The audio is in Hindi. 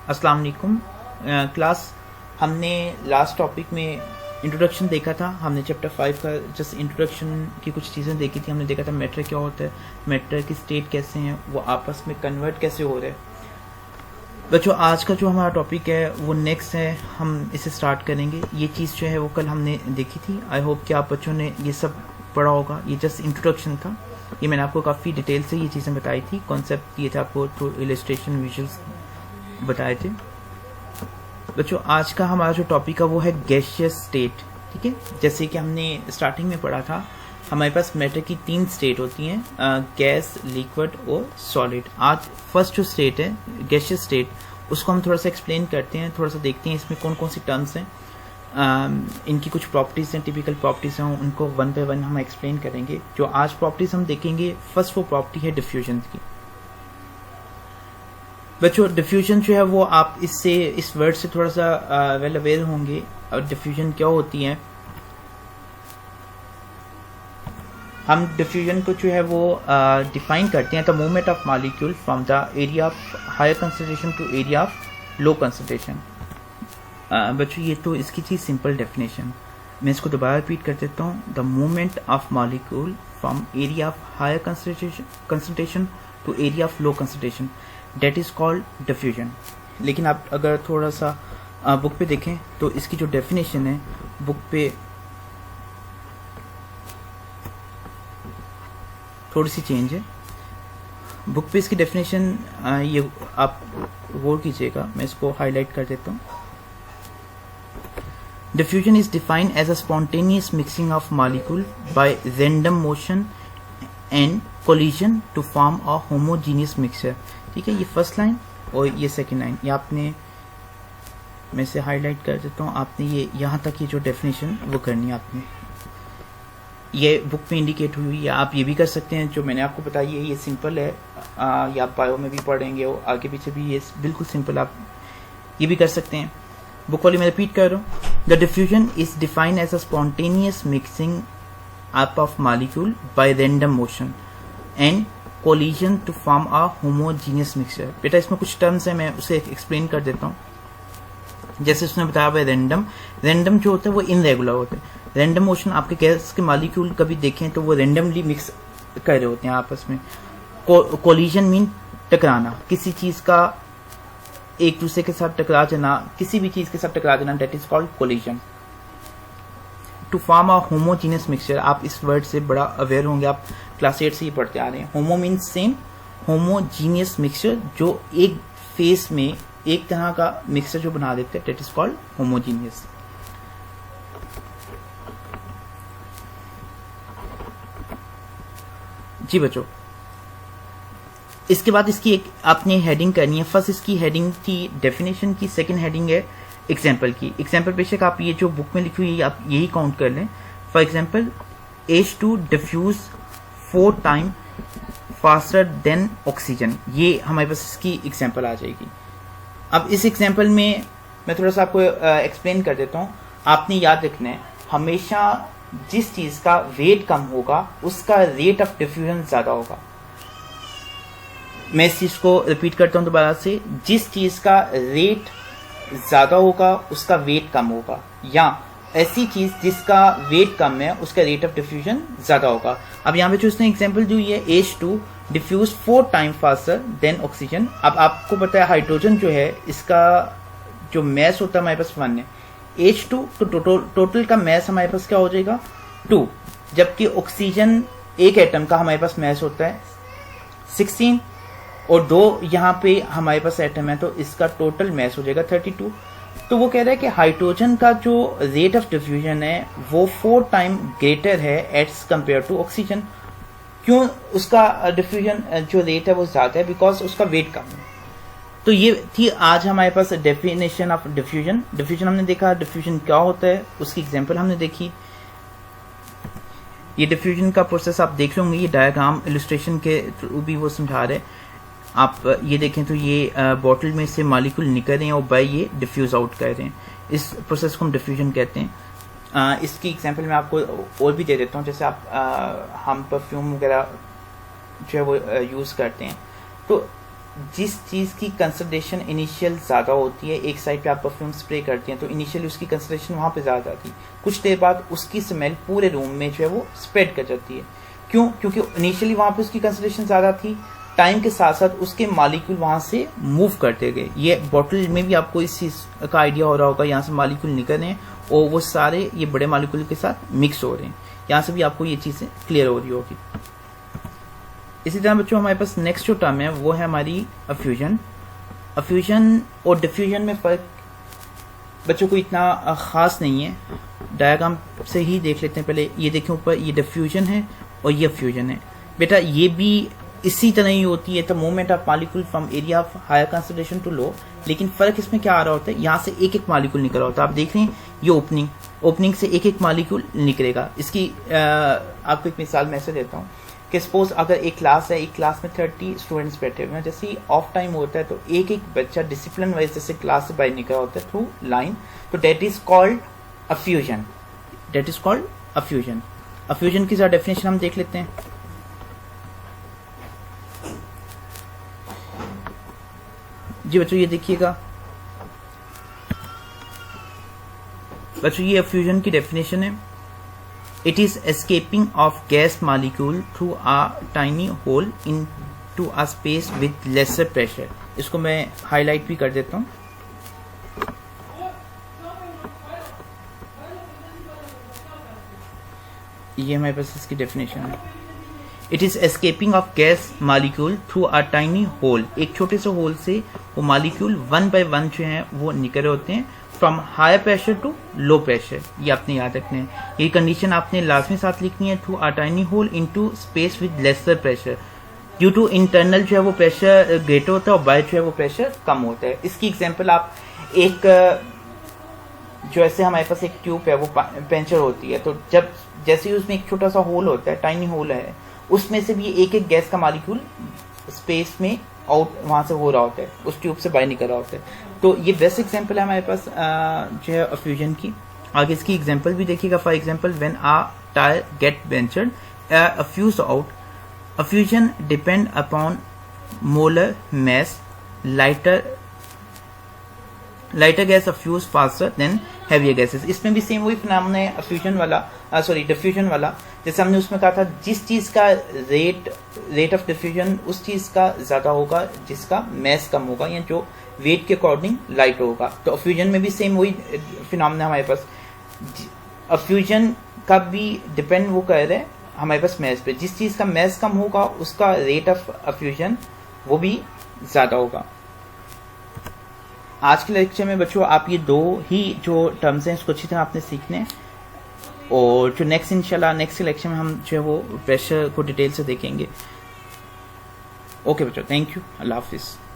अस्सलाम वालेकुम। क्लास हमने लास्ट टॉपिक में इंट्रोडक्शन देखा था। हमने चैप्टर 5 का जस्ट इंट्रोडक्शन की कुछ चीज़ें देखी थी। हमने देखा था मैटर क्या होता है, मैटर की स्टेट कैसे हैं, वो आपस में कन्वर्ट कैसे हो रहे हैं। बच्चों आज का जो हमारा टॉपिक है वो नेक्स्ट है, हम इसे स्टार्ट करेंगे। ये चीज़ जो है वो कल हमने देखी थी। आई होप कि आप बच्चों ने ये सब पढ़ा होगा। ये जस्ट इंट्रोडक्शन था, ये मैंने आपको काफ़ी डिटेल से ये चीज़ें बताई थी। कॉन्सेप्ट ये था, आपको थ्रू इलस्ट्रेशन विजुअल्स बताए थे। बच्चों आज का हमारा जो टॉपिक है वो है गैसियस स्टेट। ठीक है, जैसे कि हमने स्टार्टिंग में पढ़ा था, हमारे पास मैटर की 3 स्टेट होती हैं, गैस, लिक्विड और सॉलिड। आज फर्स्ट जो स्टेट है गैसियस स्टेट, उसको हम थोड़ा सा एक्सप्लेन करते हैं, थोड़ा सा देखते हैं इसमें कौन कौन सी टर्म्स हैं, इनकी कुछ प्रॉपर्टीज हैं, टिपिकल प्रॉपर्टीज हैं, उनको वन बाय वन हम एक्सप्लेन करेंगे। जो आज प्रॉपर्टीज हम देखेंगे, फर्स्ट वो प्रॉपर्टी है डिफ्यूजन की। बच्चों डिफ्यूजन जो है वो आप इससे इस वर्ड से थोड़ा सा वेल अवेयर होंगे। और डिफ्यूजन क्या होती है, हम डिफ्यूजन को जो है वो डिफाइन करते हैं the movement of molecule from the area of higher concentration to area of low concentration. बच्चों ये तो इसकी थी सिंपल डेफिनेशन। मैं इसको दोबारा रिपीट कर देता हूँ, the movement of molecule from area of higher concentration to area of low concentration, that is called diffusion. लेकिन आप अगर थोड़ा सा बुक पे देखें तो इसकी जो डेफिनेशन है बुक पे थोड़ी सी चेंज है। बुक पे इसकी डेफिनेशन ये आप गौर कीजिएगा, मैं इसको हाईलाइट कर देता हूँ। Diffusion is defined as a spontaneous mixing of molecule by random motion and collision to form a homogeneous mixture. ठीक है, ये फर्स्ट लाइन और ये सेकंड लाइन, ये आपने, मैं इसे हाईलाइट कर देता हूँ, आपने ये यहाँ तक ये जो डेफिनेशन वो करनी है आपने। ये बुक में इंडिकेट हुई हुई है, आप ये भी कर सकते हैं जो मैंने आपको बताई है, ये सिंपल है। ये आप बायो में भी पढ़ेंगे और आगे पीछे भी ये बिल्कुल सिंपल, आप ये भी कर सकते हैं। बुक वाली मैं रिपीट कर रहा हूँ, the diffusion is defined as a spontaneous mixing up of molecule by random motion and collision to form a homogeneous mixture. बेटा इसमें कुछ टर्म्स है, मैं उसे एक्सप्लेन कर देता हूँ। जैसे उसने बताया हुआ रैंडम, रैंडम जो होता है वो इनरेगुलर होते हैं। रैंडम मोशन, आपके गैस के मॉलिक्यूल कभी देखें तो वो रैंडमली मिक्स कर रहे होते हैं आपस में। कोलिजन मीन टकराना, किसी चीज का एक दूसरे के साथ टकरा जाना, किसी भी चीज के साथ टकरा जाना, that is called collision. To form a homogeneous mixture, आप इस वर्ड से बड़ा अवेयर होंगे, आप क्लास 8 से ही पढ़ते आ रहे हैं। होमो मीन्स सेम, होमोजीनियस मिक्सचर जो एक फेस में एक तरह का मिक्सचर जो बना देते हैं, डेट इज कॉल्ड होमोजीनियस। जी बच्चों, इसके बाद इसकी एक आपने हेडिंग करनी है। फर्स्ट इसकी हेडिंग थी डेफिनेशन की, सेकंड हेडिंग है एग्जाम्पल की। एग्जाम्पल बेशक आप ये जो बुक में लिखी हुई है आप यही काउंट कर लें। For example, H2 diffuse 4 time faster than oxygen, ये हमारे पास इसकी एग्जाम्पल आ जाएगी। अब इस एग्जाम्पल में मैं थोड़ा सा आपको एक्सप्लेन कर देता हूँ। आपने याद रखना है, हमेशा जिस चीज का वेट कम होगा उसका रेट ऑफ डिफ्यूजन ज्यादा होगा। मैं इस चीज को रिपीट करता हूं दोबारा से, जिस चीज का रेट ज्यादा होगा उसका वेट कम होगा, या ऐसी चीज जिसका वेट कम है उसका रेट ऑफ डिफ्यूजन ज्यादा होगा। अब यहाँ पे जो उसने एग्जांपल दी हुई है, H2 diffuse 4 time faster than oxygen. अब आपको पता है हाइड्रोजन जो है इसका जो मैस होता है हमारे पास 1 है, H2 तो टोटल का मैस हमारे पास क्या हो जाएगा 2, जबकि ऑक्सीजन एक एटम का हमारे पास मैस होता है 16 और 2 यहाँ पे हमारे पास एटम है, तो इसका टोटल मैस हो जाएगा 32। तो वो कह रहा है कि हाइड्रोजन का जो रेट ऑफ डिफ्यूजन है वो 4 टाइम ग्रेटर है एज कंपेयर टू ऑक्सीजन। क्यों उसका डिफ्यूजन जो रेट है वो ज्यादा है? बिकॉज उसका वेट कम है। तो ये थी आज हमारे पास डेफिनेशन ऑफ डिफ्यूजन। डिफ्यूजन हमने देखा, डिफ्यूजन क्या होता है, उसकी एग्जाम्पल हमने देखी। ये डिफ्यूजन का प्रोसेस आप देख होंगे, ये डायग्राम इलस्ट्रेशन के थ्रू भी वो समझा रहे। आप ये देखें तो ये बॉटल में से मॉलिक्यूल निकल रहे हैं और बाय ये डिफ्यूज आउट कर रहे हैं, इस प्रोसेस को हम डिफ्यूजन कहते हैं। इसकी एग्जांपल मैं आपको और भी दे देता हूँ। जैसे आप हम परफ्यूम वगैरह जो है वो यूज़ करते हैं, तो जिस चीज़ की कंसंट्रेशन इनिशियल ज़्यादा होती है, एक साइड पे आप परफ्यूम स्प्रे करते हैं तो इनिशियली उसकी कंसंट्रेशन वहाँ पे ज़्यादा आती है, कुछ देर बाद उसकी स्मेल पूरे रूम में जो है वो स्प्रेड कर जाती है। क्यों? क्योंकि इनिशियली वहाँ पे उसकी कंसंट्रेशन ज़्यादा थी, टाइम के साथ साथ उसके मॉलिक्यूल वहाँ से मूव करते गए। ये बॉटल में भी आपको इस चीज़ का आइडिया हो रहा होगा, यहाँ से मॉलिक्यूल निकल रहे हैं और वो सारे ये बड़े मॉलिक्यूल के साथ मिक्स हो रहे हैं। यहाँ से भी आपको ये चीज़ें क्लियर हो रही होगी। इसी तरह बच्चों हमारे पास नेक्स्ट जो टर्म है वो है हमारी अफ्यूजन। अफ्यूजन और डिफ्यूजन में फ़र्क बच्चों को इतना ख़ास नहीं है, डायग्राम से ही देख लेते हैं। पहले ये देखें ऊपर, ये डिफ्यूजन है और ये अफ्यूजन है। बेटा ये भी इसी तरह ही होती है, the movement of molecule from area of higher concentration to low. लेकिन फ़र्क इसमें क्या आ रहा होता है, यहाँ से एक एक मॉलिक्यूल निकल रहा होता है। आप देख रहे हैं ये ओपनिंग से एक एक मॉलिक्यूल निकलेगा। इसकी आपको एक मिसाल मैं ऐसे देता हूँ कि सपोज अगर एक क्लास है, एक क्लास में 30 स्टूडेंट्स बैठे हुए हैं, जैसे ही ऑफ टाइम होता है तो एक एक बच्चा डिसिप्लिन वाइज जैसे क्लास से बाहर निकल होता है थ्रू लाइन, तो date is called effusion. Effusion की ज़रा डेफिनेशन हम देख लेते हैं। जी बच्चों ये देखिएगा, बच्चों ये अफ्यूजन की डेफिनेशन है। It is escaping of gas molecule through a tiny hole into a space with lesser pressure. इसको मैं हाईलाइट भी कर देता हूं। ये हमारे पास इसकी डेफिनेशन है। It is escaping of gas molecule through a tiny hole, एक छोटे से होल से वो मॉलिक्यूल वन बाय वन जो है वो निकल रहे होते हैं from higher pressure to low pressure. ये आपने याद रखना है, ये कंडीशन आपने लाजमी साथ लिखनी है। Through a tiny hole into space with lesser pressure, due to internal जो है वो प्रेशर ग्रेटर होता है और बाहर जो है वो प्रेशर कम होता है। इसकी एग्जांपल आप एक जो ऐसे हमारे पास एक ट्यूब है वो पंचर होती है, तो जब जैसे ही उसमें एक छोटा सा होल होता है, टाइनी होल है, उसमें से भी एक एक गैस का मॉलिक्यूल स्पेस में आउट वहां से हो रहा होता है, उस ट्यूब से बाहर निकल रहा होता है। तो ये बेस्ट एग्जांपल है हमारे पास जो है अफ्यूजन की। आगे इसकी एग्जांपल भी देखिएगा। For example when a tyre get ventured effuse out, effusion depend upon molar mass, lighter gas effuse faster than heavier gases. इसमें भी सेम वही फिनोमेना है अफ्यूजन वाला, डिफ्यूजन वाला। जैसे हमने उसमें कहा था जिस चीज का रेट ऑफ डिफ्यूजन उस चीज का ज्यादा होगा जिसका मैस कम होगा या जो वेट के अकॉर्डिंग लाइट होगा। तो अफ्यूजन में भी सेम वही फिनोमेना हमारे पास। अफ्यूजन का भी डिपेंड वो कर रहे हैं हमारे पास मैस पे, जिस चीज का मैस कम होगा उसका रेट ऑफ अफ्यूजन वो भी ज्यादा होगा। आज के लेक्चर में बच्चों आप ये दो ही जो टर्म्स हैं इसको अच्छी तरह आपने सीखने हैं, और जो इंशाल्लाह नेक्स्ट लेक्चर में हम जो है वो प्रेशर को डिटेल से देखेंगे। ओके बच्चों, थैंक यू, अल्लाह हाफिज़।